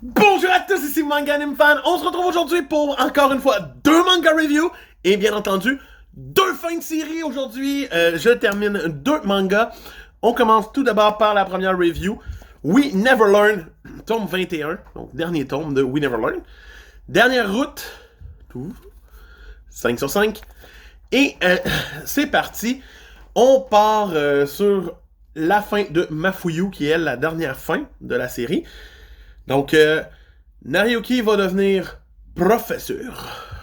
Bonjour à tous, ici Manga Anime Fan. On se retrouve aujourd'hui pour, encore une fois, 2 manga reviews. Et bien entendu, 2 fins de série aujourd'hui. Je termine 2 mangas. On commence tout d'abord par la première review. We Never Learn, tome 21. Donc, dernier tome de We Never Learn. Dernière route. 5 sur 5. Et c'est parti. On part sur la fin de Mafuyu, qui est elle, la dernière fin de la série. Donc, Nariyuki va devenir professeur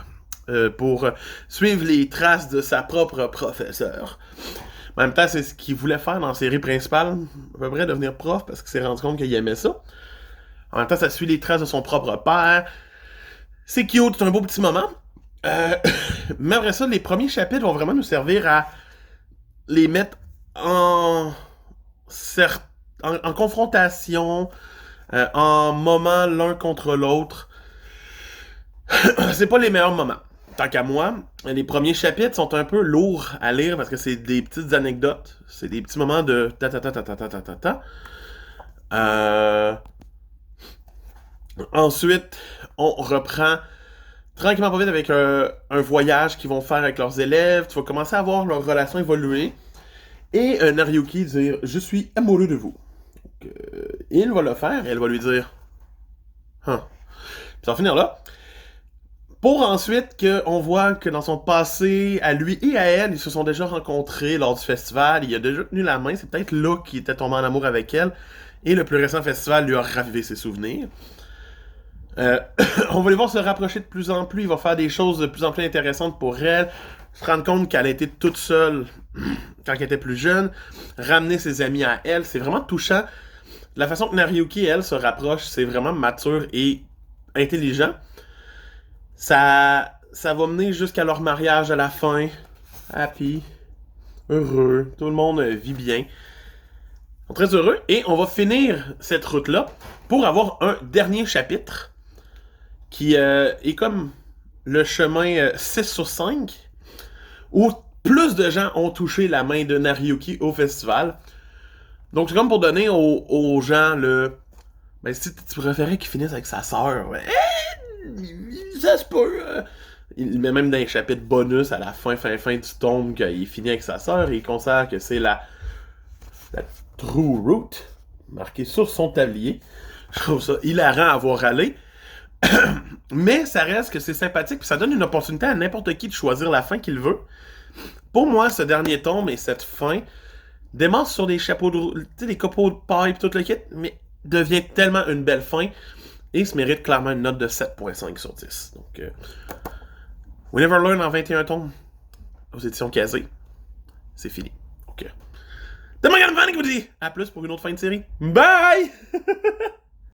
pour suivre les traces de sa propre professeure. En même temps, c'est ce qu'il voulait faire dans la série principale, à peu près devenir prof, parce qu'il s'est rendu compte qu'il aimait ça. En même temps, ça suit les traces de son propre père. C'est cute, c'est un beau petit moment. Mais après ça, les premiers chapitres vont vraiment nous servir à les mettre en confrontation, en moments l'un contre l'autre. C'est pas les meilleurs moments. Tant qu'à moi, les premiers chapitres sont un peu lourds à lire parce que c'est des petites anecdotes. C'est des petits moments de ta. Ensuite, on reprend tranquillement pas vite avec un voyage qu'ils vont faire avec leurs élèves. Tu vas commencer à voir leur relation évoluer. Et Nariyuki dire « Je suis amoureux de vous ». Il va le faire et elle va lui dire Puis ça va finir là. Pour ensuite qu'on voit que dans son passé, à lui et à elle, ils se sont déjà rencontrés lors du festival. Il a déjà tenu la main. C'est peut-être là qu'il était tombé en amour avec elle. Et le plus récent festival lui a ravivé ses souvenirs. On va les voir se rapprocher de plus en plus. Il va faire des choses de plus en plus intéressantes pour elle. Se rendre compte qu'elle a été toute seule quand elle était plus jeune. Ramener ses amis à elle. C'est vraiment touchant. La façon que Nariyuki et elle se rapprochent, c'est vraiment mature et intelligent. Ça va mener jusqu'à leur mariage à la fin. Happy. Heureux. Tout le monde vit bien. Ils sont très heureux. Et on va finir cette route-là pour avoir un dernier chapitre qui est comme le chemin 6 sur 5 où plus de gens ont touché la main de Nariyuki au festival. Donc c'est comme pour donner aux gens le... Ben si tu préférais qu'il finisse avec sa sœur, ouais, ça se peut. Il met même dans les chapitres bonus à la fin du tome qu'il finit avec sa sœur et il considère que c'est la true route marquée sur son tablier. Je trouve ça hilarant à voir aller. Mais ça reste que c'est sympathique puis ça donne une opportunité à n'importe qui de choisir la fin qu'il veut. Pour moi, ce dernier tome et cette fin démarre sur des chapeaux de roue, tu sais, des copeaux de paille et tout le kit, mais devient tellement une belle fin et se mérite clairement une note de 7.5 sur 10. Donc, We Never Learn en 21 tomes aux éditions Kazé. C'est fini. Ok. De Manga Anime Fan qui vous dit à plus pour une autre fin de série. Bye!